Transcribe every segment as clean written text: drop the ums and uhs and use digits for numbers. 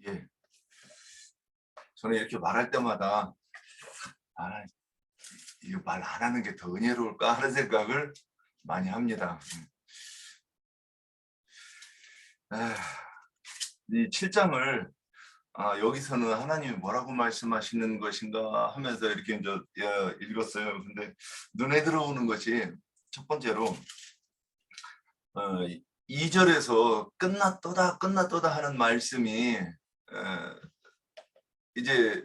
예. 저는 이렇게 말할 때마다 이거 말 안 하는 게 더 은혜로울까 하는 생각을 많이 합니다. 이 7장을 여기서는 하나님이 뭐라고 말씀하시는 것인가 하면서 이렇게 이제 읽었어요. 근데 눈에 들어오는 것이 첫 번째로 2절에서 끝났도다 하는 말씀이 이제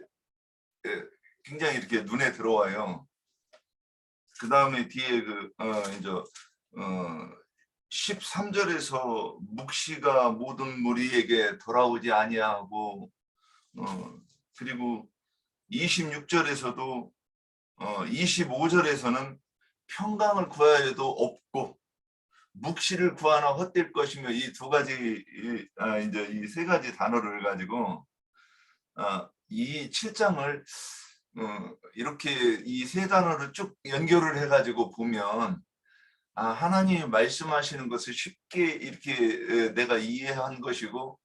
굉장히 이렇게 눈에 들어와요. 그 다음에 뒤에 이제 13절에서 묵시가 모든 무리에게 돌아오지 아니하고 그리고 26절에서도 25절에서는 평강을 구하여도 없고 묵시를 구하나 헛될 것이며 이 두 가지 이제 이 세 가지 단어를 가지고 이 7장을 이렇게 이 세 단어를 쭉 연결을 해가지고 보면 하나님이 말씀하시는 것을 쉽게 이렇게 내가 이해한 것이고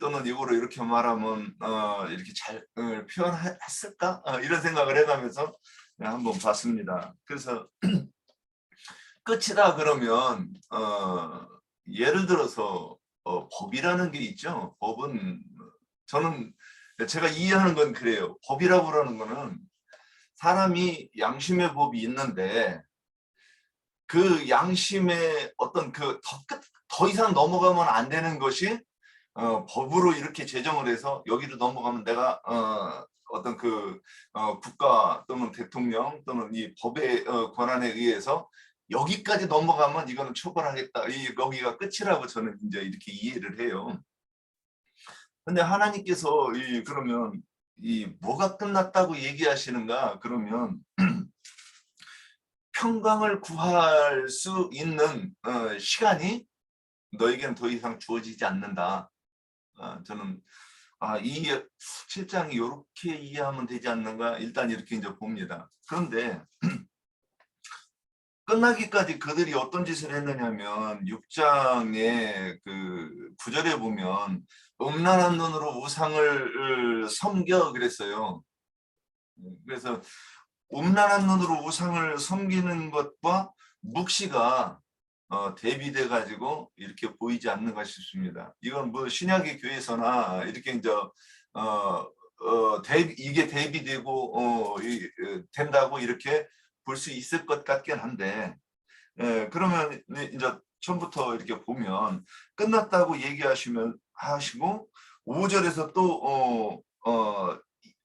또는 이거로 이렇게 말하면 이렇게 잘 표현했을까 이런 생각을 해가면서 한번 봤습니다. 그래서 끝이다 그러면 예를 들어서 법이라는 게 있죠. 법은 저는 제가 이해하는 건 그래요. 법이라고 하는 거는 사람이 양심의 법이 있는데 그 양심의 어떤 더 이상 넘어가면 안 되는 것이 법으로 이렇게 제정을 해서 여기로 넘어가면 내가 어떤 국가 또는 대통령 또는 이 법의 권한에 의해서 여기까지 넘어가면 이거는 처벌하겠다. 여기가 끝이라고 저는 이제 이렇게 이해를 해요. 근데 하나님께서 그러면 뭐가 끝났다고 얘기하시는가? 그러면 평강을 구할 수 있는 시간이 너에게는 더 이상 주어지지 않는다. 저는 이 7장이 이렇게 이해하면 되지 않는가? 일단 이렇게 이제 봅니다. 그런데 끝나기까지 그들이 어떤 짓을 했느냐면 6장의 9절에 보면 음란한 눈으로 우상을 섬겨 그랬어요. 그래서 음란한 눈으로 우상을 섬기는 것과 묵시가 대비돼 가지고 이렇게 보이지 않는가 싶습니다. 이건 뭐 신약의 교회에서나 이렇게 이제 이게 대비되고 된다고 이렇게 볼 수 있을 것 같긴 한데 그러면 이제 처음부터 이렇게 보면 끝났다고 하시고 5절에서 또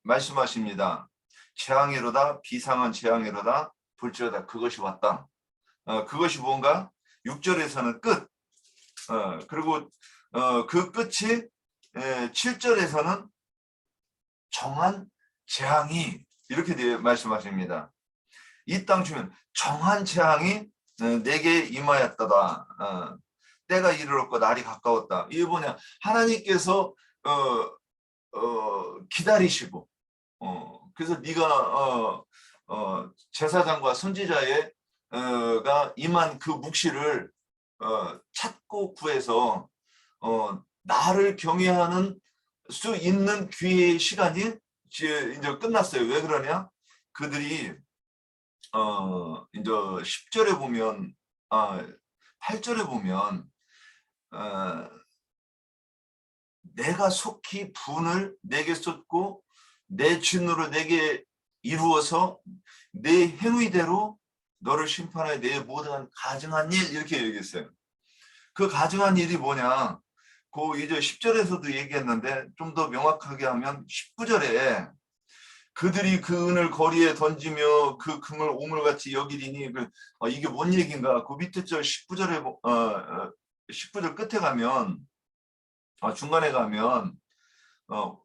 말씀하십니다. 재앙이로다 비상한 재앙이로다 볼지어다 그것이 왔다. 그것이 뭔가 6절에서는 끝. 그리고 그 끝이 7절에서는 정한 재앙이 이렇게 말씀하십니다. 이 땅 주면 정한 재앙이 내게 임하였다다. 때가 이르렀고 날이 가까웠다. 이게 뭐냐? 하나님께서 기다리시고 그래서 네가 제사장과 선지자의 가 임한 그 묵시를 찾고 구해서 나를 경외하는 수 있는 기회의 시간이 이제 끝났어요. 왜 그러냐? 그들이 이제 10절에 보면 8절에 보면 내가 속히 분을 내게 쏟고 내 진노로 내게 이루어서 내 행위대로 너를 심판하여 내 모든 가증한 일 이렇게 얘기했어요. 그 가증한 일이 뭐냐? 이제 10절에서도 얘기했는데 좀 더 명확하게 하면 19절에 그들이 그 은을 거리에 던지며 그 금을 오물같이 여기리니 이게 뭔 얘기인가? 그 밑에 절 19절에 19절 끝에 가면 중간에 가면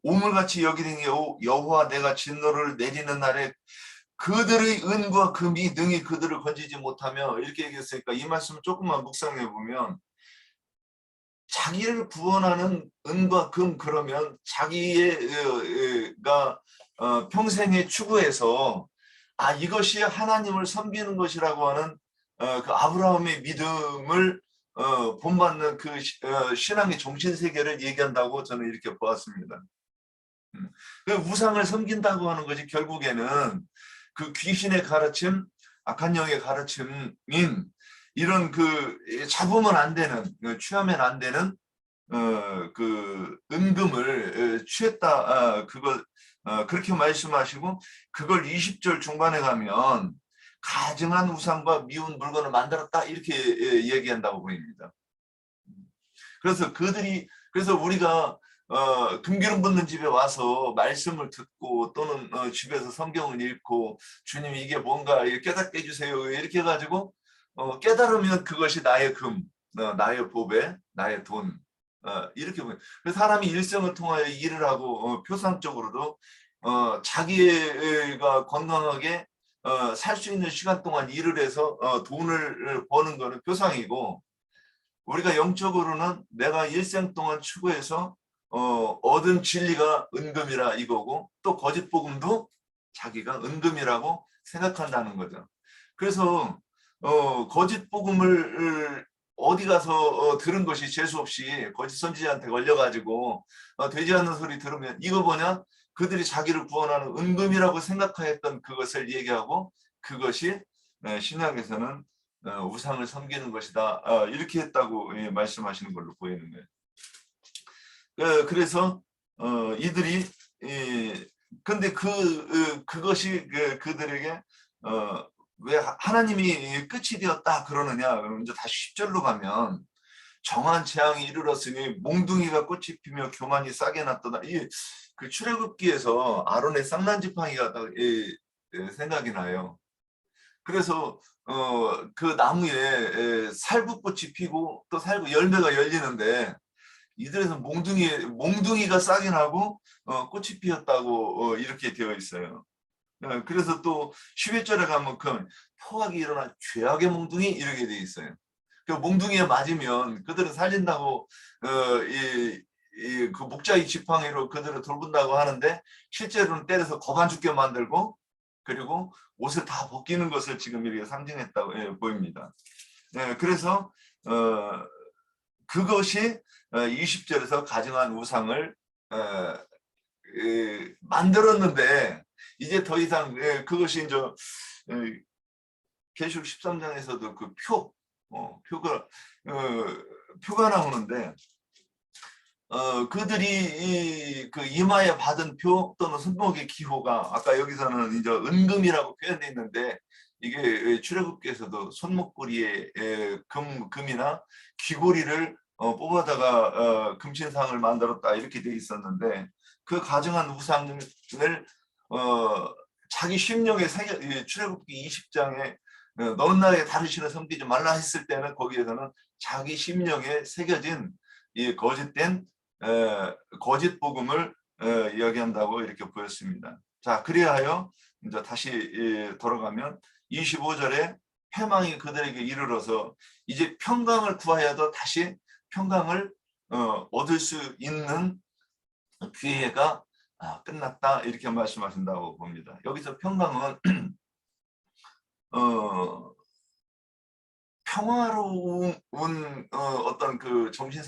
오물같이 여기리니 여호와 내가 진노를 내리는 날에 그들의 은과 금이 능히 그들을 건지지 못하며 이렇게 얘기했으니까 이 말씀을 조금만 묵상해 보면 자기를 구원하는 은과 금 그러면 자기가 평생에 추구해서 이것이 하나님을 섬기는 것이라고 하는 그 아브라함의 믿음을 본받는 그 신앙의 정신 세계를 얘기한다고 저는 이렇게 보았습니다. 그 우상을 섬긴다고 하는 것이 결국에는 그 귀신의 가르침, 악한 영의 가르침인 이런 그 잡으면 안 되는, 취하면 안 되는 그 은금을 취했다. 그걸 그렇게 말씀하시고 그걸 20절 중반에 가면 가증한 우상과 미운 물건을 만들었다 이렇게 얘기한다고 보입니다. 그래서 우리가 금기름 붓는 집에 와서 말씀을 듣고 또는 집에서 성경을 읽고 주님 이게 뭔가 깨닫게 해주세요 이렇게 해가지고 깨달으면 그것이 나의 금, 나의 보배, 나의 돈 이렇게 보여요. 그래서 사람이 일생을 통하여 일을 하고 표상적으로도 자기가 건강하게 살 수 있는 시간 동안 일을 해서 돈을 버는 거는 표상이고 우리가 영적으로는 내가 일생 동안 추구해서 얻은 진리가 은금이라 이거고 또 거짓 복음도 자기가 은금이라고 생각한다는 거죠. 그래서 거짓 복음을 어디 가서 들은 것이 재수없이 거짓 선지자한테 걸려가지고 되지 않는 소리 들으면 이거 뭐냐? 그들이 자기를 구원하는 은금이라고 생각하였던 그것을 얘기하고 그것이 신약에서는 우상을 섬기는 것이다. 이렇게 했다고 말씀하시는 걸로 보이는 거예요. 그래서 이들이 근데 그것이 그들에게 왜 하나님이 끝이 되었다 그러느냐? 그러면 이제 다시 10절로 가면 정한 재앙이 이르렀으니 몽둥이가 꽃이 피며 교만이 싸게 났도다. 그 출애굽기에서 아론의 쌍난 지팡이가 생각이 나요. 그래서 그 나무에 살구꽃이 피고 또 살구 열매가 열리는데 이들에서 몽둥이가 싹이 나고 꽃이 피었다고 이렇게 되어 있어요. 그래서 또 11절에 가면 그 포악이 일어나 죄악의 몽둥이 이렇게 되어 있어요. 그 몽둥이에 맞으면 그들은 살린다고 그 목자의 지팡이로 그들을 돌본다고 하는데 실제로는 때려서 겁 안 죽게 만들고 그리고 옷을 다 벗기는 것을 지금 이렇게 상징했다고 보입니다. 그래서 그것이 20절에서 가증한 우상을 만들었는데 이제 더 이상 그것이 이제 계시록 13장에서도 그 표가 나오는데 그들이 그 이마에 받은 표 또는 손목의 기호가 아까 여기서는 이제 은금이라고 표현되어 있는데 이게 출애굽기에서도 손목걸이에 금이나 귀고리를 뽑아다가 금신상을 만들었다 이렇게 되어 있었는데 그 가증한 우상을 자기 심령에 출애굽기 20장에 너는 나의 다른 신을 섬기지 말라 했을 때는 거기에서는 자기 심령에 새겨진 이 거짓된 거짓 복음을 이야기한다고 이렇게 보였습니다. 자, 그리하여 이제 다시 돌아가면 25절에 패망이 그들에게 이르러서 이제 평강을 구하여도 다시 평강을 얻을 수 있는 기회가 끝났다 이렇게 말씀하신다고 봅니다. 여기서 평강은 평화로운 어떤 그 정신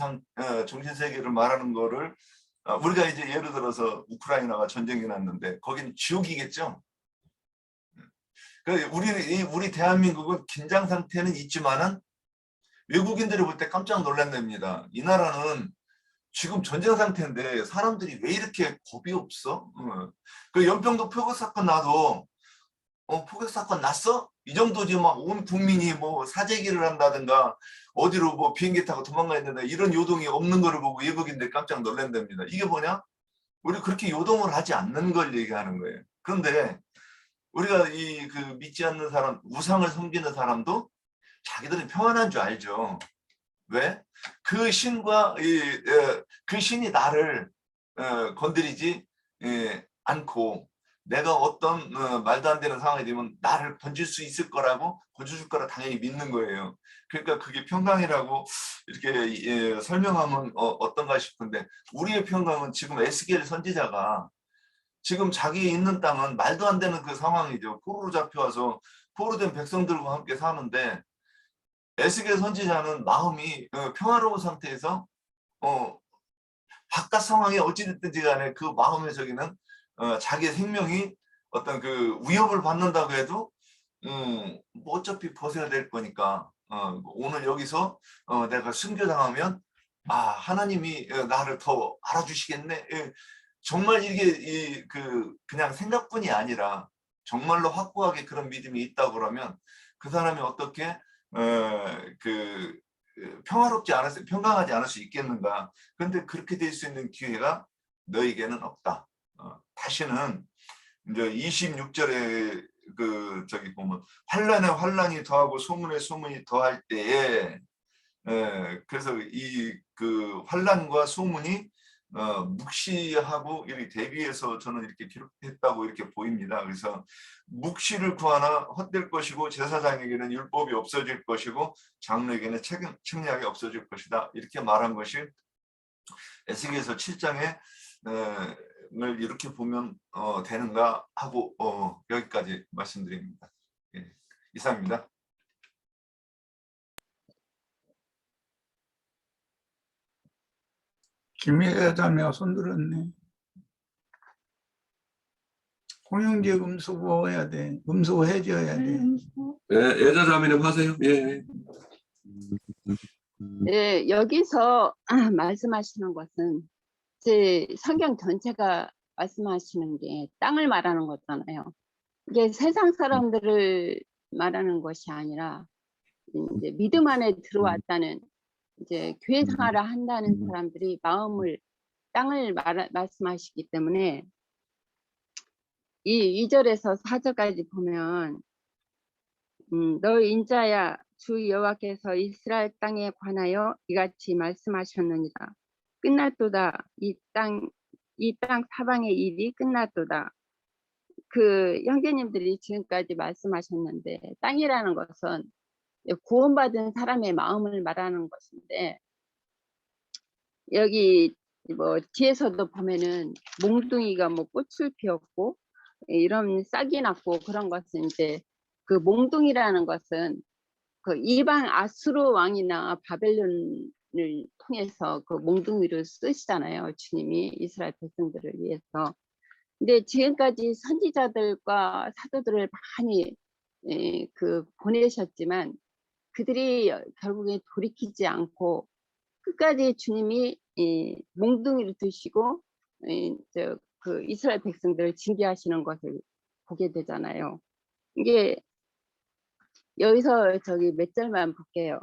세계를 말하는 거를 우리가 이제 예를 들어서 우크라이나가 전쟁이 났는데 거긴 지옥이겠죠. 우리 대한민국은 긴장 상태는 있지만은 외국인들이 볼 때 깜짝 놀란답니다. 이 나라는 지금 전쟁 상태인데 사람들이 왜 이렇게 겁이 없어? 그 연평도 표고 사건 나도 포격 사건 났어? 이 정도지 막 온 국민이 뭐 사재기를 한다든가 어디로 뭐 비행기 타고 도망가야 된다 이런 요동이 없는 거를 보고 외국인들 깜짝 놀란답니다. 이게 뭐냐? 우리 그렇게 요동을 하지 않는 걸 얘기하는 거예요. 그런데 우리가 그 믿지 않는 사람, 우상을 섬기는 사람도 자기들은 평안한 줄 알죠. 왜? 그 신과 그 신이 나를 건드리지 않고 내가 어떤 말도 안 되는 상황이 되면 나를 건질 수 있을 거라고 건져줄 거라 당연히 믿는 거예요. 그러니까 그게 평강이라고 이렇게 설명하면 어떤가 싶은데 우리의 평강은 지금 에스겔 선지자가 지금 자기 있는 땅은 말도 안 되는 그 상황이죠. 포로로 잡혀와서 포로된 백성들과 함께 사는데 에스겔 선지자는 마음이 평화로운 상태에서 바깥 상황이 어찌됐든지 간에 그 마음의 저기는 자기의 생명이 어떤 그 위협을 받는다고 해도 뭐 어차피 벗어야 될 거니까 오늘 여기서 내가 순교당하면 하나님이 나를 더 알아주시겠네. 정말 이게 그냥 생각뿐이 아니라 정말로 확고하게 그런 믿음이 있다고 그러면 그 사람이 어떻게 평화롭지 않을 평강하지 않을 수 있겠는가. 그런데 그렇게 될 수 있는 기회가 너에게는 없다. 다시는 이제 26절에 저기 보면 환란에 환란이 더하고 소문에 소문이 더할 때에 그래서 이 환란과 소문이 묵시하고 이렇게 대비해서 저는 이렇게 기록했다고 이렇게 보입니다. 그래서 묵시를 구하나 헛될 것이고 제사장에게는 율법이 없어질 것이고 장로에게는 책략이 없어질 것이다. 이렇게 말한 것이 에스겔서 7장에 을 이렇게 보면 되는가 하고 여기까지 말씀드립니다. 예, 이상입니다. 김미애 자매가 손들었네. 홍영재 음수고 해야 돼. 음수고 해줘야 돼. 애자 자매님 하세요. 예. 네, 여기서 말씀하시는 것은 제 성경 전체가 말씀하시는 게 땅을 말하는 거잖아요. 이게 세상 사람들을 말하는 것이 아니라 이제 믿음 안에 들어왔다는 이제 교회 생활을 한다는 사람들이 마음을 땅을 말씀하시기 때문에 이 2절에서 4절까지 보면 너 인자야 주 여호와께서 이스라엘 땅에 관하여 이같이 말씀하셨느니라. 끝났도다. 이 땅 사방의 일이 끝났도다. 그 형제님들이 지금까지 말씀하셨는데 땅이라는 것은 구원받은 사람의 마음을 말하는 것인데 여기 뭐 뒤에서도 보면은 몽둥이가 뭐 꽃을 피웠고 이런 싹이 났고 그런 것은 이제 그 몽둥이라는 것은 그 이방 아수르 왕이나 바벨론을 통해서 그 몽둥이를 쓰시잖아요. 주님이 이스라엘 백성들을 위해서. 근데 지금까지 선지자들과 사도들을 많이 보내셨지만 그들이 결국에 돌이키지 않고 끝까지 주님이 몽둥이를 드시고 그 이스라엘 백성들을 징계하시는 것을 보게 되잖아요. 이게 여기서 저기 몇 절만 볼게요.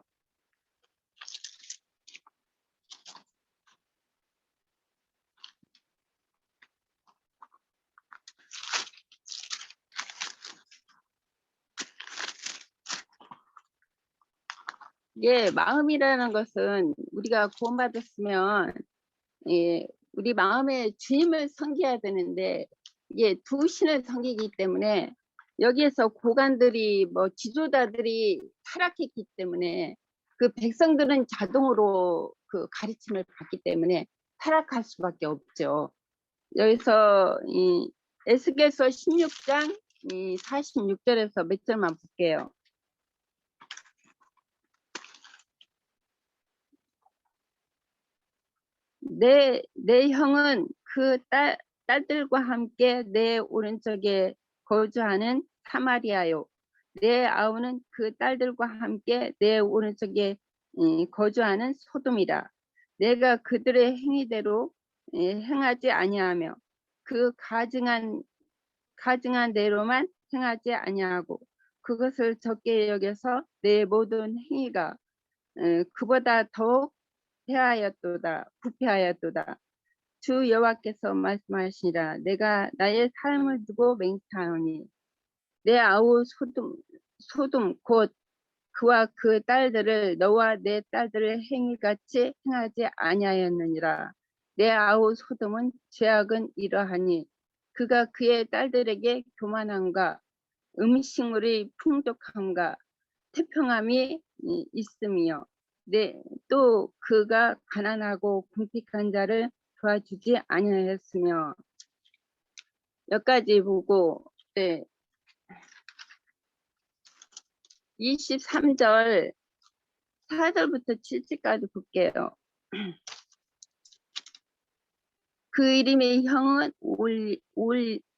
이게 마음이라는 것은 우리가 구원받았으면 우리 마음에 주님을 섬겨야 되는데 이게 두 신을 섬기기 때문에 여기에서 고관들이 뭐 지도자들이 타락했기 때문에 그 백성들은 자동으로 그 가르침을 받기 때문에 타락할 수밖에 없죠. 여기서 이 에스겔서 16장 46절에서 몇 절만 볼게요. 내 형은 그 딸들과 함께 내 오른쪽에 거주하는 사마리아요. 내 아우는 그 딸들과 함께 내 오른쪽에 거주하는 소돔이라. 내가 그들의 행위대로 행하지 아니하며 그 가증한 대로만 행하지 아니하고 그것을 적게 여겨서 내 모든 행위가 그보다 더욱 부패하였도다. 주 여호와께서 말씀하시니라. 내가 나의 삶을 두고 맹세하노니 내 아우 소돔 곧 그와 그 딸들을 너와 내 딸들의 행위같이 행하지 아니하였느니라. 내 아우 소돔은 죄악은 이러하니 그가 그의 딸들에게 교만함과 음식물의 풍족함과 태평함이 있으며 또 그가 가난하고 궁핍한 자를 도와주지 아니하였으며 여기까지 보고 23절 4절부터 7절까지 볼게요. 그 이름의 형은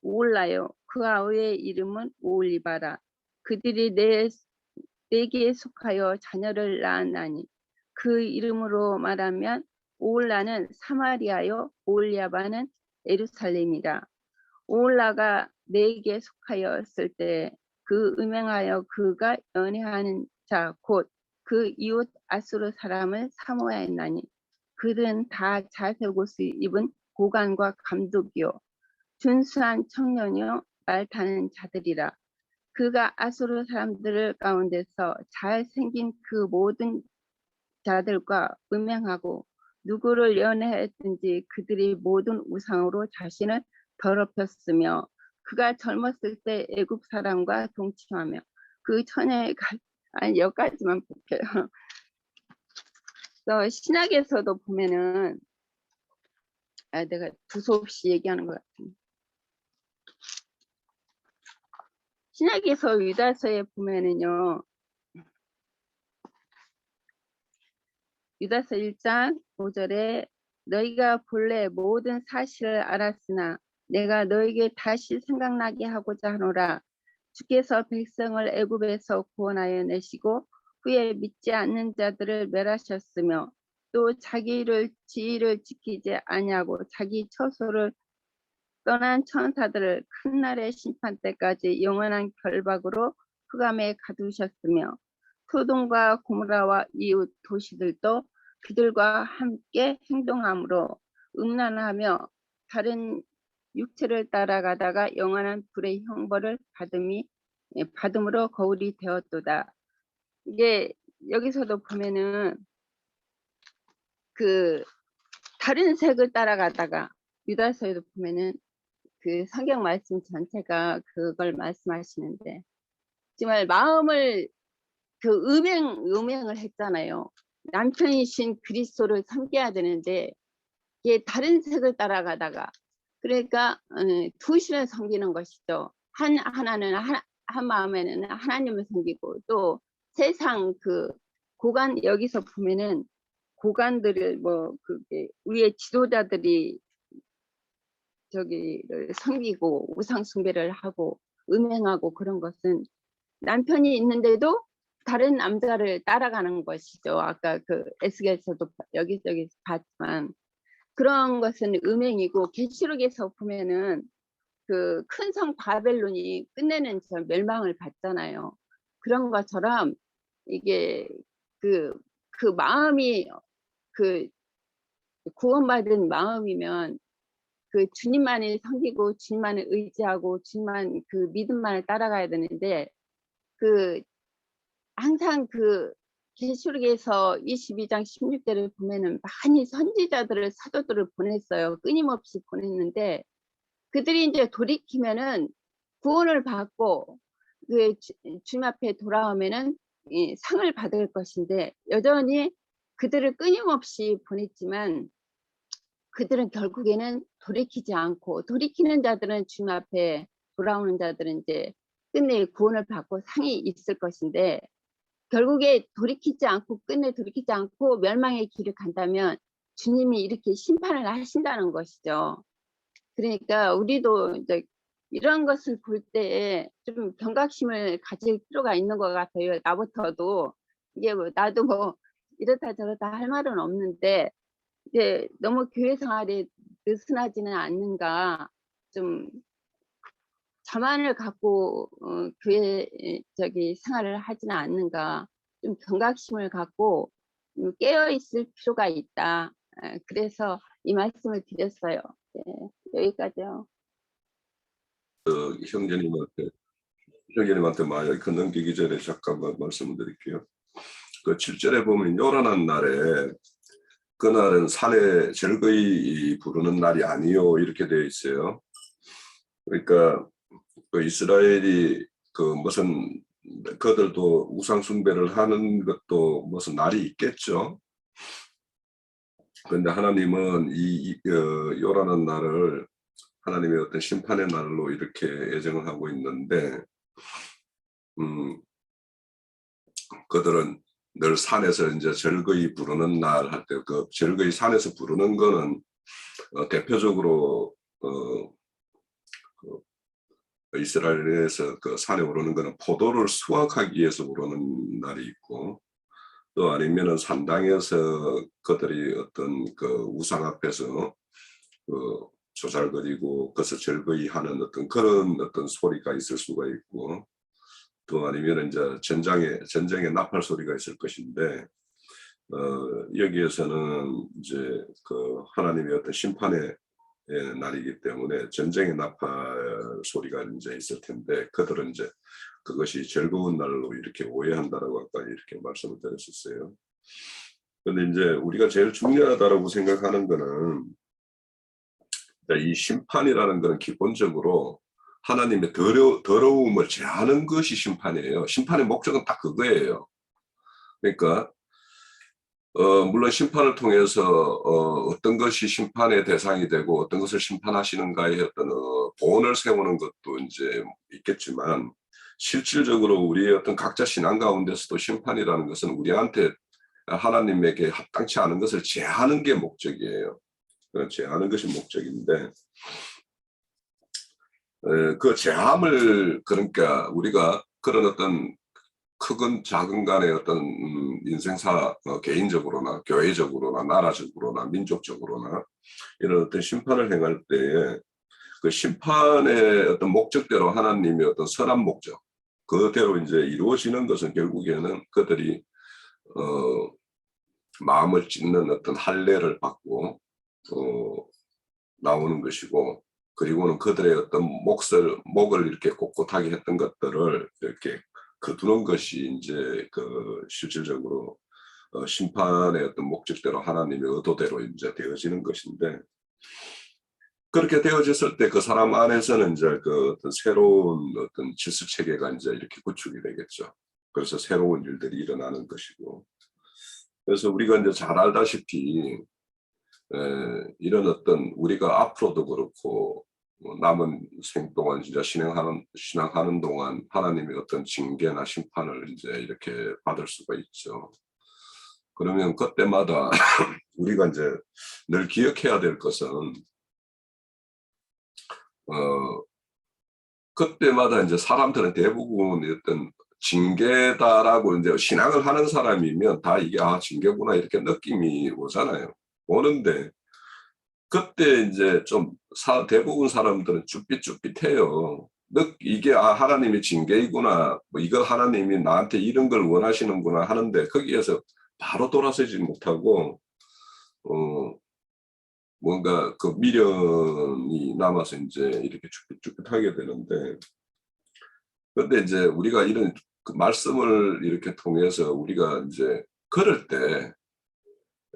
오올라요. 그 아우의 이름은 오올리바라. 그들이 내게 속하여 자녀를 낳았나니 그 이름으로 말하면 오올라는 사마리아요, 오올리아바는 예루살렘이라. 오올라가 내게 속하였을 때 그 음행하여 그가 연애하는 자 곧 그 이웃 아수르 사람을 사모하였나니 그들은 다 자색 옷을 입은 고관과 감독이요 준수한 청년이요 말 타는 자들이라. 그가 아수르 사람들 가운데서 잘생긴 그 모든 자들과 음행하고 누구를 연애했든지 그들이 모든 우상으로 자신을 더럽혔으며 그가 젊었을 때 애굽 사람과 동침하며 그 처녀의 아니 여기까지만 볼게요. 또 신약에서도 보면은 내가 두서없이 얘기하는 것 같은데 신약에서 유다서에 보면은요 유다서 1장 5절에 너희가 본래 모든 사실을 알았으나 내가 너에게 다시 생각나게 하고자 하노라. 주께서 백성을 애굽에서 구원하여 내시고 후에 믿지 않는 자들을 멸하셨으며 또 자기를 지위를 지키지 아니하고 자기 처소를 떠난 천사들을 큰 날의 심판 때까지 영원한 결박으로 흑암에 가두셨으며 소돔과 고모라와 이웃 도시들도 그들과 함께 행동함으로 음란하며 다른 육체를 따라가다가 영원한 불의 형벌을 받음으로 거울이 되었도다. 이게 여기서도 보면은 그 다른 색을 따라가다가 유다서에도 보면은 그 성경 말씀 전체가 그걸 말씀하시는데 정말 마음을 그 음행을 했잖아요. 남편이신 그리스도를 섬겨야 되는데 이게 다른 색을 따라가다가 그러니까 두 신을 섬기는 것이죠. 하나는 한 마음에는 하나님을 섬기고 또 세상 그 고관 여기서 보면은 고관들을 뭐 그게 위에 지도자들이 저기를 섬기고 우상 숭배를 하고 음행하고 그런 것은 남편이 있는데도 다른 남자를 따라가는 것이죠. 아까 그 에스겔에서도 여기저기 봤지만 그런 것은 음행이고 계시록에서 보면은 그 큰 성 바벨론이 끝내는 저 멸망을 받잖아요. 그런 것처럼 이게 그 마음이 그 구원받은 마음이면 그 주님만을 섬기고 주님만을 의지하고 주님만 그 믿음만을 따라가야 되는데 그 항상 그 계시록에서 22장 16절을 보면은 많이 선지자들을 사도들을 보냈어요. 끊임없이 보냈는데 그들이 이제 돌이키면은 구원을 받고 그 주님 앞에 돌아오면은 상을 받을 것인데 여전히 그들을 끊임없이 보냈지만 그들은 결국에는 돌이키지 않고 돌이키는 자들은 주님 앞에 돌아오는 자들은 이제 끝내 구원을 받고 상이 있을 것인데 결국에 돌이키지 않고 끝내 돌이키지 않고 멸망의 길을 간다면 주님이 이렇게 심판을 하신다는 것이죠. 그러니까 우리도 이제 이런 것을 볼 때 좀 경각심을 가질 필요가 있는 것 같아요. 나부터도 이게 뭐 나도 뭐 이렇다 저렇다 할 말은 없는데 이제 너무 교회 생활에 느슨하지는 않는가 좀 자만을 갖고 교회 생활을 하지는 않는가 좀 경각심을 갖고 깨어 있을 필요가 있다. 그래서 이 말씀을 드렸어요. 네, 여기까지요. 형제님한테 만약 그 넘기기 전에 잠깐만 말씀을 드릴게요. 그 7절에 보면 요란한 날에 그날은 산에 절거이 부르는 날이 아니요 이렇게 되어 있어요. 그러니까 그 이스라엘이 그 무슨 그들도 우상 숭배를 하는 것도 무슨 날이 있겠죠. 그런데 하나님은 이 요란한 날을 하나님의 어떤 심판의 날로 이렇게 예정을 하고 있는데 그들은 늘 산에서 이제 절거이 부르는 날 할 때 그 절거이 산에서 부르는 거는 대표적으로 이스라엘에서 그 산에 오르는 거는 포도를 수확하기 위해서 오르는 날이 있고, 또 아니면은 산당에서 그들이 어떤 그 우상 앞에서 그 조잘거리고 그것을 절거이하는 어떤 그런 어떤 소리가 있을 수가 있고, 또 아니면 이제 전쟁의 나팔 소리가 있을 것인데, 여기에서는 이제 그 하나님의 어떤 심판의 날이기 때문에 전쟁의 나팔 소리가 이제 있을 텐데, 그들은 이제 그것이 즐거운 날로 이렇게 오해한다라고 아까 이렇게 말씀을 드렸었어요. 그런데 이제 우리가 제일 중요하다라고 생각하는 거는 이 심판이라는 거는 기본적으로 하나님의 더러움을 제하는 것이 심판이에요. 심판의 목적은 딱 그거예요. 그러니까 물론 심판을 통해서 어떤 것이 심판의 대상이 되고 어떤 것을 심판하시는가의 어떤 본을 세우는 것도 이제 있겠지만, 실질적으로 우리의 어떤 각자 신앙 가운데서도 심판이라는 것은 우리한테 하나님에게 합당치 않은 것을 제하는 게 목적이에요. 제하는 것이 목적인데, 그 제함을, 그러니까 우리가 그런 어떤 크건 작은 간의 어떤 인생사, 개인적으로나 교회적으로나 나라적으로나 민족적으로나 이런 어떤 심판을 행할 때에 그 심판의 어떤 목적대로 하나님의 어떤 선한 목적 그대로 이제 이루어지는 것은 결국에는 그들이 마음을 찢는 어떤 할례를 받고 나오는 것이고, 그리고는 그들의 어떤 목을 이렇게 꼿꼿하게 했던 것들을 이렇게 거두는 것이 이제 그 실질적으로 심판의 어떤 목적대로 하나님의 의도대로 이제 되어지는 것인데, 그렇게 되어졌을 때 그 사람 안에서는 이제 그 어떤 새로운 어떤 질서 체계가 이제 이렇게 구축이 되겠죠. 그래서 새로운 일들이 일어나는 것이고, 그래서 우리가 이제 잘 알다시피 이런 어떤 우리가 앞으로도 그렇고 남은 생 동안 진짜 신앙하는 동안 하나님의 어떤 징계나 심판을 이제 이렇게 받을 수가 있죠. 그러면 그때마다 우리가 이제 늘 기억해야 될 것은 그때마다 이제 사람들은 대부분 어떤 징계다라고 이제 신앙을 하는 사람이면 다 이게 징계구나 이렇게 느낌이 오잖아요. 오는데 그때 이제 좀 대부분 사람들은 쭈삣쭈삣해요. 이게 하나님의 징계이구나, 뭐 이거 하나님이 나한테 이런 걸 원하시는구나 하는데 거기에서 바로 돌아서지 못하고 뭔가 그 미련이 남아서 이제 이렇게 쭈삣쭈삣하게 되는데, 그런데 이제 우리가 이런 그 말씀을 이렇게 통해서 우리가 이제 걸을 때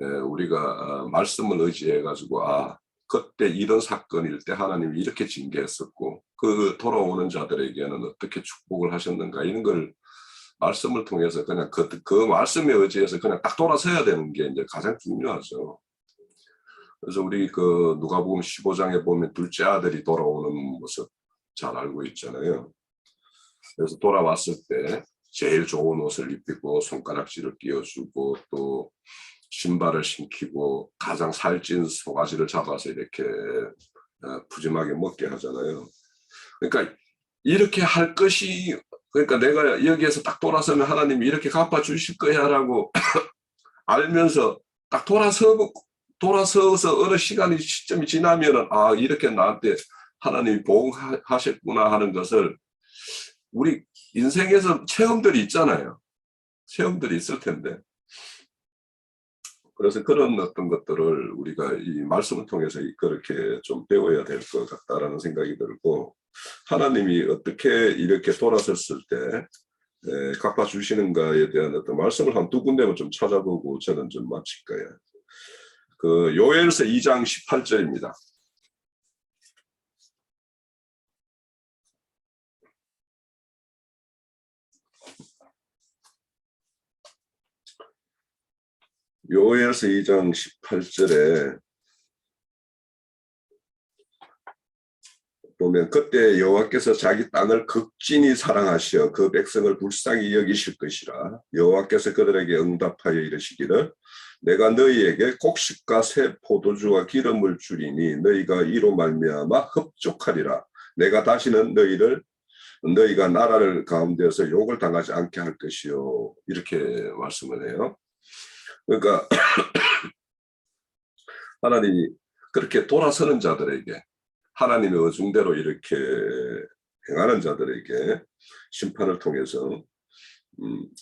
우리가 말씀을 의지해 가지고 그때 이런 사건일 때 하나님이 이렇게 징계했었고 그 돌아오는 자들에게는 어떻게 축복을 하셨는가, 이런 걸 말씀을 통해서 그냥 그 말씀에 의지해서 그냥 딱 돌아서야 되는 게 이제 가장 중요하죠. 그래서 우리 그 누가복음 15장에 보면 둘째 아들이 돌아오는 모습 잘 알고 있잖아요. 그래서 돌아왔을 때 제일 좋은 옷을 입히고 손가락질을 끼워주고 또 신발을 신기고 가장 살찐 송아지를 잡아서 이렇게 푸짐하게 먹게 하잖아요. 그러니까 이렇게 할 것이, 그러니까 내가 여기에서 딱 돌아서면 하나님이 이렇게 갚아주실 거야라고 알면서 딱 돌아서서 어느 시점이 지나면은 이렇게 나한테 하나님이 보응하셨구나 하는 것을 우리 인생에서 체험들이 있잖아요. 체험들이 있을 텐데. 그래서 그런 어떤 것들을 우리가 이 말씀을 통해서 그렇게 좀 배워야 될 것 같다라는 생각이 들고, 하나님이 어떻게 이렇게 돌아섰을 때 갚아주시는가에 대한 어떤 말씀을 한 두 군데만 좀 찾아보고 저는 좀 마칠 거예요. 그 요엘서 2장 18절입니다. 요엘서 2장 18절에 보면 그때 여호와께서 자기 땅을 극진히 사랑하시어 그 백성을 불쌍히 여기실 것이라. 여호와께서 그들에게 응답하여 이르시기를 내가 너희에게 곡식과 새 포도주와 기름을 주리니 너희가 이로 말미암아 흡족하리라. 내가 다시는 너희가 나라를 가운데서 욕을 당하지 않게 할 것이요. 이렇게 말씀을 해요. 그러니까 하나님이 그렇게 돌아서는 자들에게, 하나님의 의중대로 이렇게 행하는 자들에게 심판을 통해서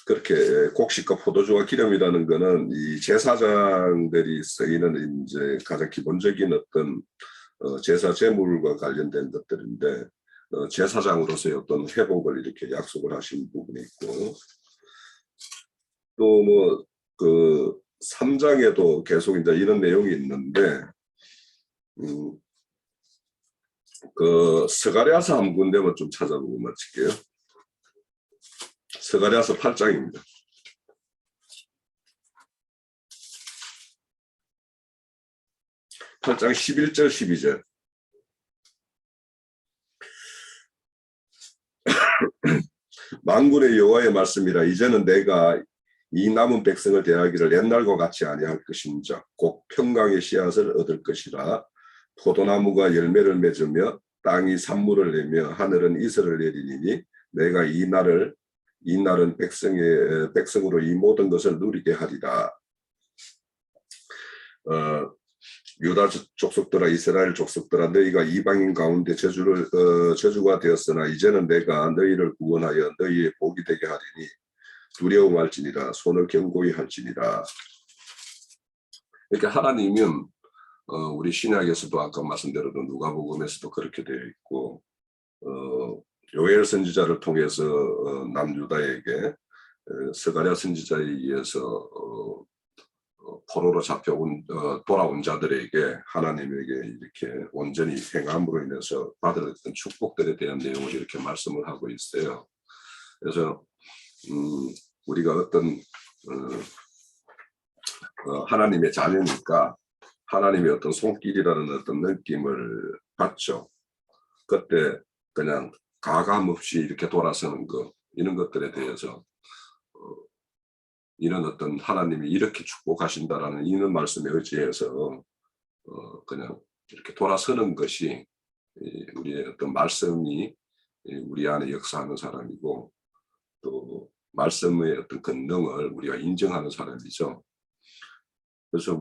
그렇게 곡식과 포도주와 기름이라는 것은 이 제사장들이 쓰이는 이제 가장 기본적인 어떤 제사 제물과 관련된 것들인데, 제사장으로서의 어떤 회복을 이렇게 약속을 하신 부분이 있고, 또 뭐 그 3장에도 계속 이제 이런 내용이 있는데, 그 스가랴서 한 군데만 좀 찾아보고 마칠게요. 스가랴서 8장입니다. (8장) 11절 12절. 만군의 여호와의 말씀이라. 이제는 내가 이 남은 백성을 대하기를 옛날과 같이 아니할 것인즉 곧 평강의 씨앗을 얻을 것이라. 포도나무가 열매를 맺으며 땅이 산물을 내며 하늘은 이슬을 내리니 내가 이 날은 백성으로 이 모든 것을 누리게 하리라. 유다 족속들아, 이스라엘 족속들아, 너희가 이방인 가운데 저주가 되었으나 이제는 내가 너희를 구원하여 너희의 복이 되게 하리니 두려움할지니라. 손을 견고히 할지니라. 그러니까 하나님은 우리 신약에서도 아까 말씀대로도 누가복음에서도 그렇게 되어 있고, 요엘 선지자를 통해서 남유다에게 스가랴 선지자에 의해서 포로로 잡혀온 돌아온 자들에게 하나님에게 이렇게 온전히 행함으로 인해서 받을 어떤 축복들에 대한 내용을 이렇게 말씀을 하고 있어요. 그래서 우리가 어떤 하나님의 자녀니까 하나님의 어떤 손길이라는 어떤 느낌을 받죠. 그때 그냥 가감 없이 이렇게 돌아서는 것, 이런 것들에 대해서 이런 어떤 하나님이 이렇게 축복하신다라는 이런 말씀에 의지해서 그냥 이렇게 돌아서는 것이 우리의 어떤 말씀이 우리 안에 역사하는 사람이고, 또 말씀의 어떤 권능을 우리가 인정하는 사람이죠. 그래서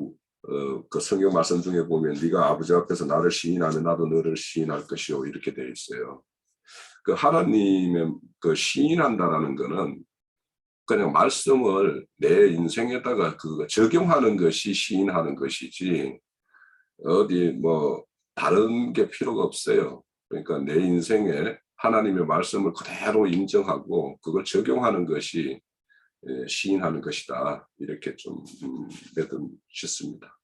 그 성경 말씀 중에 보면 네가 아버지 앞에서 나를 시인하면 나도 너를 시인할 것이요, 이렇게 되어 있어요. 그 하나님의 그 시인한다라는 거는 그냥 말씀을 내 인생에다가 그 적용하는 것이 시인하는 것이지 어디 뭐 다른 게 필요가 없어요. 그러니까 내 인생에 하나님의 말씀을 그대로 인정하고 그걸 적용하는 것이 시인하는 것이다. 이렇게 좀 싶습니다.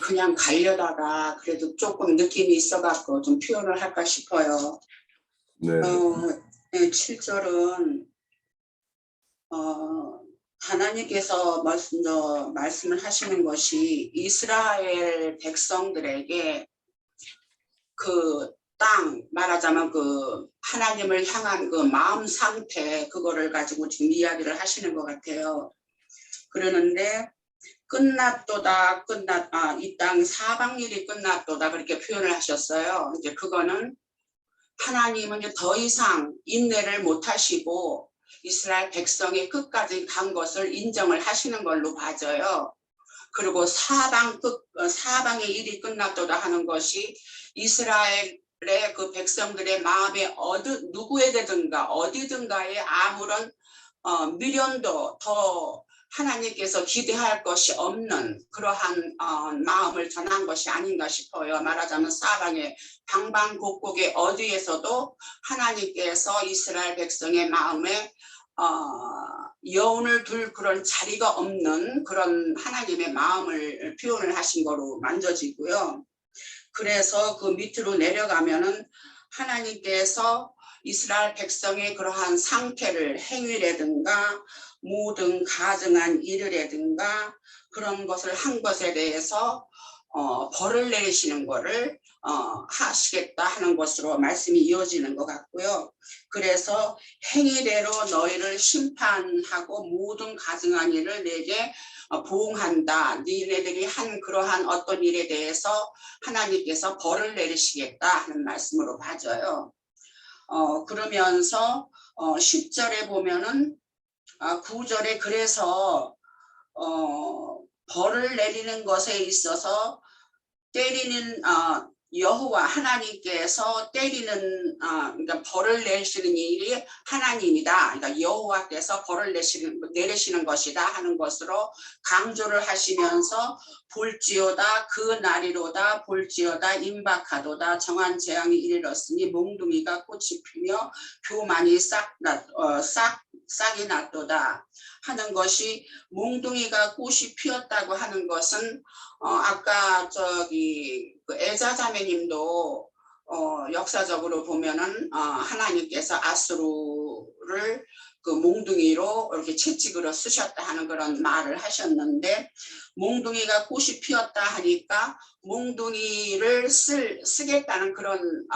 그냥 가려다가 그래도 조금 느낌이 있어갖고 좀 표현을 할까 싶어요. 네. 7절은 하나님께서 말씀을 하시는 것이 이스라엘 백성들에게 그 땅, 말하자면 그 하나님을 향한 그 마음 상태, 그거를 가지고 지금 이야기를 하시는 것 같아요. 그러는데 끝났도다, 이 땅 사방일이 끝났도다, 그렇게 표현을 하셨어요. 이제 그거는 하나님은 이제 더 이상 인내를 못 하시고 이스라엘 백성이 끝까지 간 것을 인정을 하시는 걸로 봐져요. 그리고 사방의 일이 끝났도다 하는 것이 이스라엘의 그 백성들의 마음에 누구에든가 어디든가에 아무런 미련도 더 하나님께서 기대할 것이 없는 그러한 마음을 전한 것이 아닌가 싶어요. 말하자면 사방의 방방곡곡의 어디에서도 하나님께서 이스라엘 백성의 마음에 여운을 둘 그런 자리가 없는 그런 하나님의 마음을 표현을 하신 거로 만져지고요. 그래서 그 밑으로 내려가면은 하나님께서 이스라엘 백성의 그러한 상태를, 행위라든가 모든 가증한 일이라든가 그런 것을 한 것에 대해서 벌을 내리시는 것을 하시겠다 하는 것으로 말씀이 이어지는 것 같고요. 그래서 행위대로 너희를 심판하고 모든 가증한 일을 내게 보응한다. 니네들이 한 그러한 어떤 일에 대해서 하나님께서 벌을 내리시겠다 하는 말씀으로 봐져요. 그러면서 10절에 보면은 9절에 그래서 벌을 내리는 것에 있어서 때리는 여호와 하나님께서 때리는 그러니까 벌을 내리시는 일이 하나님이다. 그러니까 여호와께서 벌을 내리시는 것이다 하는 것으로 강조를 하시면서 볼지어다 그 날이로다 볼지어다 임박하도다 정한 재앙이 이르렀으니 몽둥이가 꽃이 피며 교만이 싹이 났도다 하는 것이 몽둥이가 꽃이 피었다고 하는 것은 아까 그 에자자매님도 역사적으로 보면은 하나님께서 아수르를 그 몽둥이로 이렇게 채찍으로 쓰셨다 하는 그런 말을 하셨는데 몽둥이가 꽃이 피었다 하니까 몽둥이를 쓰겠다는 그런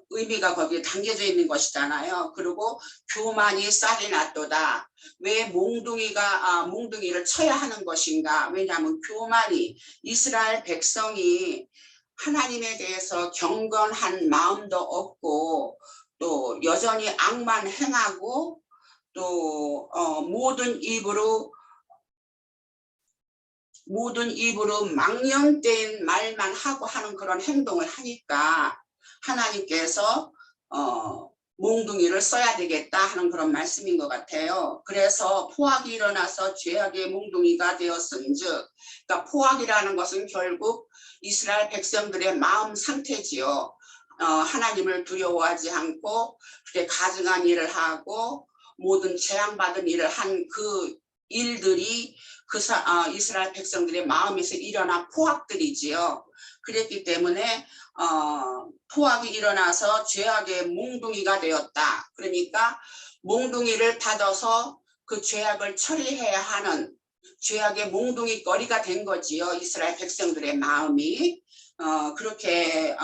의미가 거기에 담겨져 있는 것이잖아요. 그리고 교만이 싹이 났도다. 왜 몽둥이를 쳐야 하는 것인가? 왜냐하면 교만이 이스라엘 백성이 하나님에 대해서 경건한 마음도 없고 또 여전히 악만 행하고 또 모든 입으로 망령된 말만 하고 하는 그런 행동을 하니까 하나님께서 몽둥이를 써야 되겠다 하는 그런 말씀인 것 같아요. 그래서 포악이 일어나서 죄악의 몽둥이가 되었은즉, 그러니까 포악이라는 것은 결국 이스라엘 백성들의 마음 상태지요. 하나님을 두려워하지 않고 그렇게 가증한 일을 하고 모든 재앙받은 일을 한 그 일들이 이스라엘 백성들의 마음에서 일어난 포악들이지요. 그랬기 때문에 포악이 일어나서 죄악의 몽둥이가 되었다. 그러니까 몽둥이를 받아서 그 죄악을 처리해야 하는 죄악의 몽둥이 거리가 된 거지요. 이스라엘 백성들의 마음이 그렇게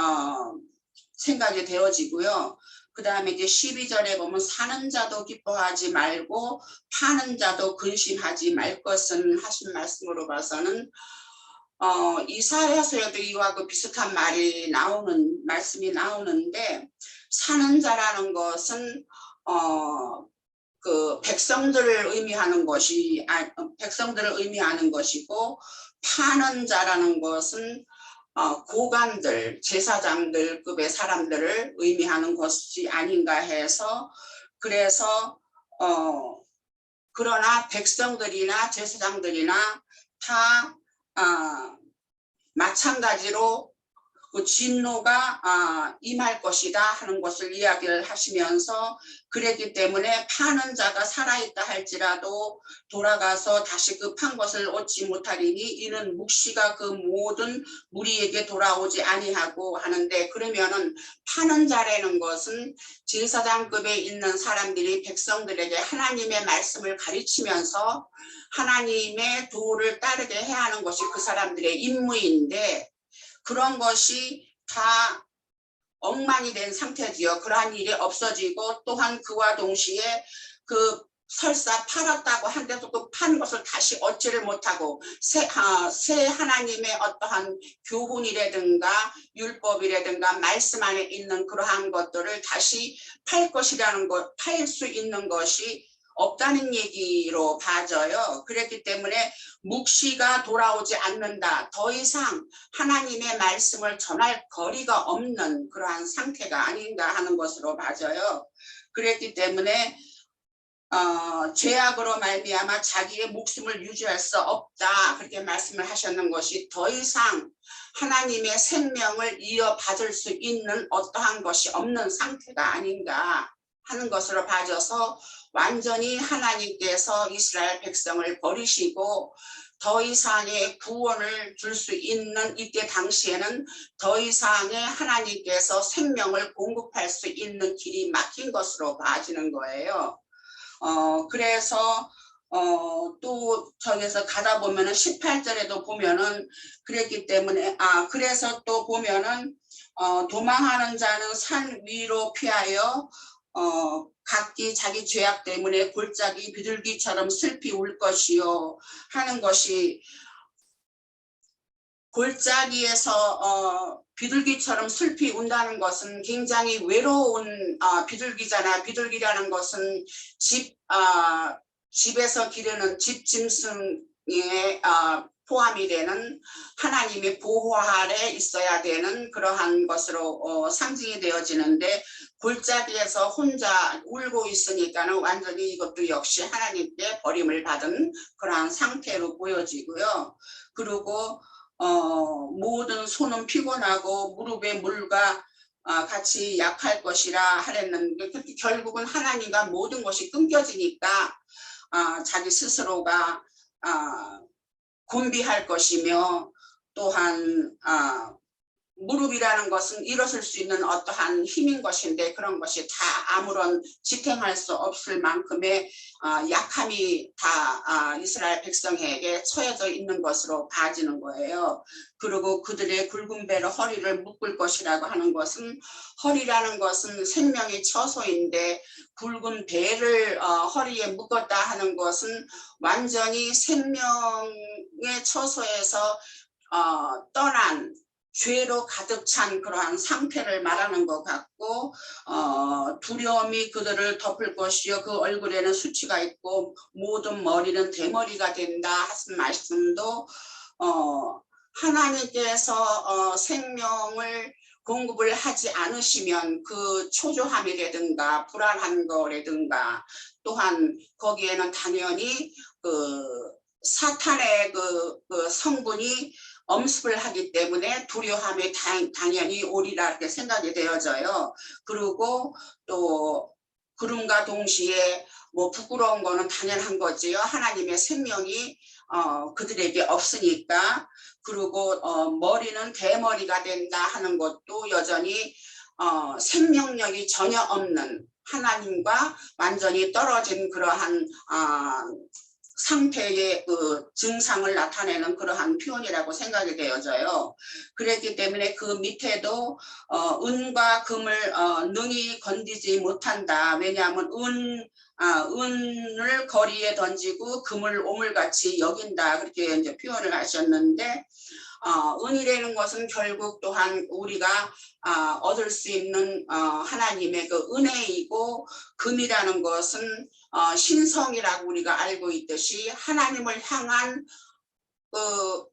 생각이 되어지고요. 그 다음에 이제 12절에 보면 사는 자도 기뻐하지 말고 파는 자도 근심하지 말 것은 하신 말씀으로 봐서는 이사야서에도 이와 그 비슷한 말씀이 나오는데 사는 자라는 것은 그 백성들을 의미하는 것이고 파는 자라는 것은 고관들, 제사장들급의 사람들을 의미하는 것이 아닌가 해서 그래서 그러나 백성들이나 제사장들이나 다 마찬가지로 그 진노가 임할 것이다 하는 것을 이야기를 하시면서 그랬기 때문에 파는 자가 살아있다 할지라도 돌아가서 다시 그 판 것을 얻지 못하리니 이는 묵시가 그 모든 무리에게 돌아오지 아니하고 하는데 그러면은 파는 자라는 것은 제사장급에 있는 사람들이 백성들에게 하나님의 말씀을 가르치면서 하나님의 도를 따르게 해야 하는 것이 그 사람들의 임무인데 그런 것이 다 엉망이 된 상태지요. 그러한 일이 없어지고 또한 그와 동시에 그 설사 팔았다고 한데도 그 판 것을 다시 얻지를 못하고 새 하나님의 어떠한 교훈이라든가 율법이라든가 말씀 안에 있는 그러한 것들을 다시 팔 수 있는 것이 없다는 얘기로 봐져요. 그랬기 때문에 묵시가 돌아오지 않는다. 더 이상 하나님의 말씀을 전할 거리가 없는 그러한 상태가 아닌가 하는 것으로 봐져요. 그랬기 때문에 죄악으로 말미암아 자기의 목숨을 유지할 수 없다. 그렇게 말씀을 하셨는 것이 더 이상 하나님의 생명을 이어받을 수 있는 어떠한 것이 없는 상태가 아닌가 하는 것으로 봐져서 완전히 하나님께서 이스라엘 백성을 버리시고 더 이상의 구원을 줄 수 있는 이때 당시에는 더 이상의 하나님께서 생명을 공급할 수 있는 길이 막힌 것으로 봐지는 거예요. 그래서 또 저기서 가다 보면은 18절에도 보면은 그랬기 때문에 그래서 또 보면은 도망하는 자는 산 위로 피하여 각기 자기 죄악 때문에 골짜기 비둘기처럼 슬피 울 것이요 하는 것이 골짜기에서 비둘기처럼 슬피 운다는 것은 굉장히 외로운 비둘기잖아. 비둘기라는 것은 집에서 기르는 집 짐승에 포함이 되는 하나님의 보호 아래 있어야 되는 그러한 것으로 상징이 되어지는데 골짜기에서 혼자 울고 있으니까는 완전히 이것도 역시 하나님께 버림을 받은 그러한 상태로 보여지고요. 그리고 모든 손은 피곤하고 무릎에 물과 같이 약할 것이라 하랬는데 결국은 하나님과 모든 것이 끊겨지니까 자기 스스로가 곤비할 것이며 또한 무릎이라는 것은 일어설 수 있는 어떠한 힘인 것인데 그런 것이 다 아무런 지탱할 수 없을 만큼의 약함이 다 이스라엘 백성에게 처해져 있는 것으로 봐지는 거예요. 그리고 그들의 굵은 배로 허리를 묶을 것이라고 하는 것은 허리라는 것은 생명의 처소인데 굵은 배를 허리에 묶었다 하는 것은 완전히 생명의 처소에서 떠난 죄로 가득 찬 그러한 상태를 말하는 것 같고 두려움이 그들을 덮을 것이요 그 얼굴에는 수치가 있고 모든 머리는 대머리가 된다 하신 말씀도 하나님께서 생명을 공급을 하지 않으시면 그 초조함이라든가 불안한 거라든가 또한 거기에는 당연히 그 사탄의 그 성분이 엄습을 하기 때문에 두려움이 당연히 오리라 이렇게 생각이 되어져요. 그리고 또 그rum과 동시에 뭐 부끄러운 거는 당연한 거지요. 하나님의 생명이 그들에게 없으니까. 그리고 머리는 대머리가 된다 하는 것도 여전히 생명력이 전혀 없는 하나님과 완전히 떨어진 그러한 상태의 그 증상을 나타내는 그러한 표현이라고 생각이 되어져요. 그랬기 때문에 그 밑에도 은과 금을 능히 건디지 못한다. 왜냐하면 은을 거리에 던지고 금을 오물같이 여긴다. 그렇게 이제 표현을 하셨는데 은이라는 것은 결국 또한 우리가 얻을 수 있는 하나님의 그 은혜이고 금이라는 것은 신성이라고 우리가 알고 있듯이 하나님을 향한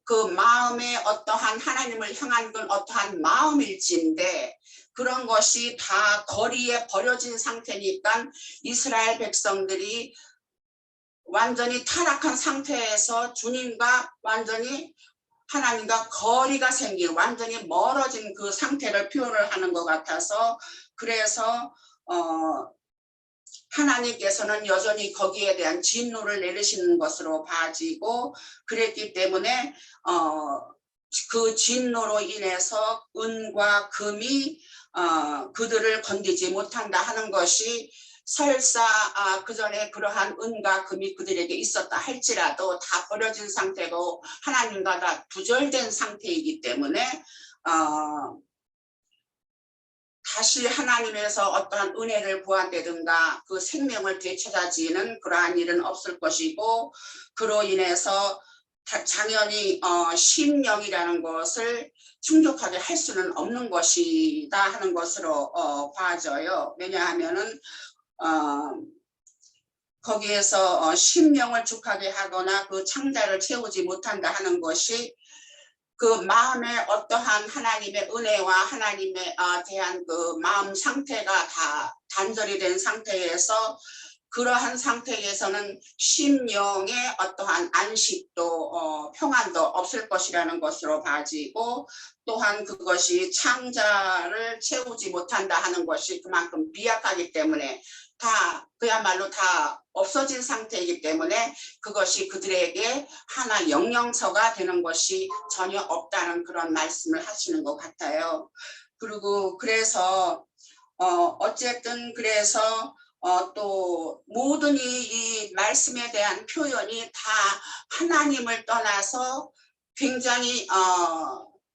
그 마음의 어떠한 하나님을 향한 건 어떠한 마음일지인데 그런 것이 다 거리에 버려진 상태니까 이스라엘 백성들이 완전히 타락한 상태에서 주님과 완전히 하나님과 거리가 생긴 완전히 멀어진 그 상태를 표현을 하는 것 같아서 그래서 하나님께서는 여전히 거기에 대한 진노를 내리시는 것으로 봐지고 그랬기 때문에 그 진노로 인해서 은과 금이 그들을 건드지 못한다 하는 것이 설사 그 전에 그러한 은과 금이 그들에게 있었다 할지라도 다 버려진 상태고 하나님과 다 두절된 상태이기 때문에 다시 하나님에서 어떠한 은혜를 구한다든가 그 생명을 되찾아지는 그러한 일은 없을 것이고 그로 인해서 당연히 심령이라는 것을 충족하게 할 수는 없는 것이다 하는 것으로 봐져요. 왜냐하면은 거기에서 심령을 축하게 하거나 그 창자를 채우지 못한다 하는 것이 그 마음에 어떠한 하나님의 은혜와 하나님에 대한 그 마음 상태가 다 단절이 된 상태에서 그러한 상태에서는 심령의 어떠한 안식도 평안도 없을 것이라는 것으로 봐지고 또한 그것이 창자를 채우지 못한다 하는 것이 그만큼 비약하기 때문에 다 그야말로 다 없어진 상태이기 때문에 그것이 그들에게 하나 영영서가 되는 것이 전혀 없다는 그런 말씀을 하시는 것 같아요. 그리고 그래서 어쨌든 그래서 또 모든 이 말씀에 대한 표현이 다 하나님을 떠나서 굉장히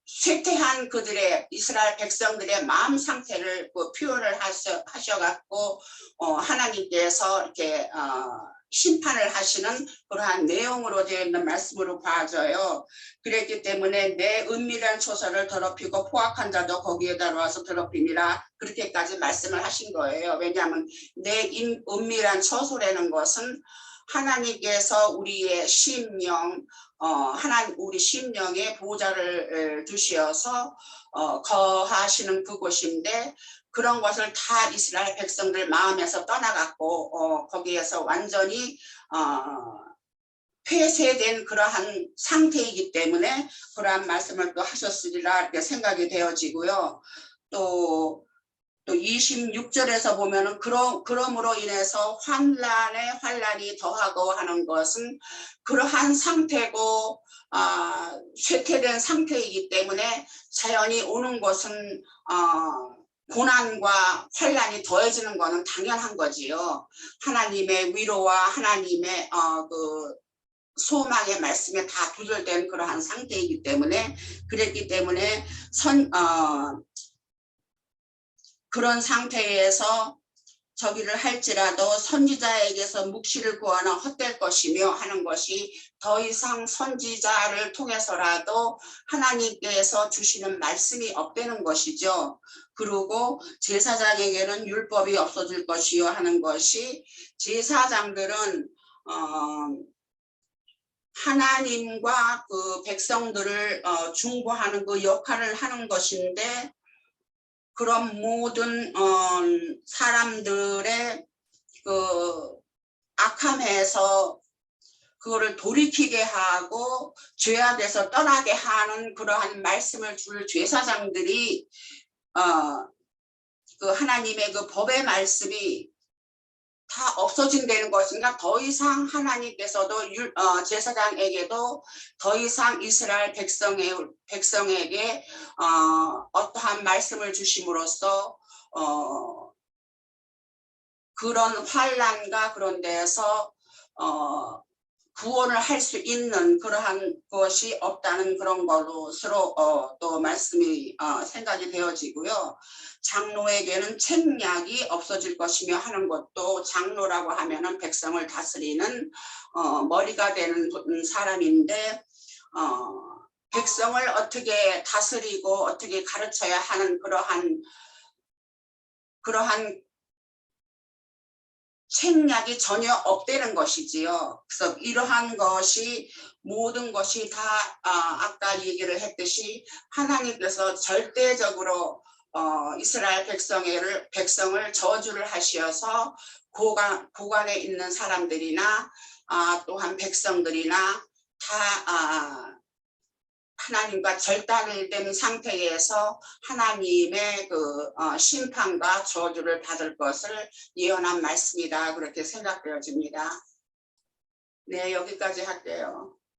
쇠퇴한 그들의 이스라엘 백성들의 마음 상태를 그 표현을 하셔갖고 하나님께서 이렇게 심판을 하시는 그러한 내용으로 되어 있는 말씀으로 봐져요. 그랬기 때문에 내 은밀한 초소를 더럽히고 포악한 자도 거기에 들어와서 더럽히니라 그렇게까지 말씀을 하신 거예요. 왜냐하면 내 은밀한 초소라는 것은 하나님께서 우리의 심령 우리 심령에 보좌를 두시어서 거하시는 그곳인데 그런 것을 다 이스라엘 백성들 마음에서 떠나갔고 거기에서 완전히 폐쇄된 그러한 상태이기 때문에 그러한 말씀을 또 하셨으리라 이렇게 생각이 되어지고요. 또 26절에서 보면은 그러므로 인해서 환란에 환란이 더하고 하는 것은 그러한 상태고 쇠퇴된 상태이기 때문에 자연히 오는 것은 고난과 환란이 더해지는 것은 당연한 거지요. 하나님의 위로와 하나님의 그 소망의 말씀에 다 두절된 그러한 상태이기 때문에 그랬기 때문에 그런 상태에서 저기를 할지라도 선지자에게서 묵시를 구하는 헛될 것이며 하는 것이 더 이상 선지자를 통해서라도 하나님께서 주시는 말씀이 없다는 것이죠. 그리고 제사장에게는 율법이 없어질 것이요 하는 것이 제사장들은 하나님과 그 백성들을 중보하는 그 역할을 하는 것인데 그런 모든 사람들의 그 악함에서 그거를 돌이키게 하고 죄악에서 떠나게 하는 그러한 말씀을 줄 제사장들이 그 하나님의 그 법의 말씀이 다 없어진다는 것인가 더 이상 하나님께서도 제사장에게도 더 이상 이스라엘 백성에게 어떠한 말씀을 주심으로써 그런 환난과 그런 데에서 구원을 할 수 있는 그러한 것이 없다는 그런 것으로 또 말씀이 생각이 되어지고요. 장로에게는 책략이 없어질 것이며 하는 것도 장로라고 하면은 백성을 다스리는 머리가 되는 사람인데 백성을 어떻게 다스리고 어떻게 가르쳐야 하는 그러한 책략이 전혀 없다는 것이지요. 그래서 이러한 것이 모든 것이 다 아까 얘기를 했듯이 하나님께서 절대적으로 이스라엘 백성을 저주를 하시어서 고관에 있는 사람들이나 또한 백성들이나 다 하나님과 절단된 상태에서 하나님의 그 심판과 저주를 받을 것을 예언한 말씀이다 그렇게 생각되어집니다. 네, 여기까지 할게요.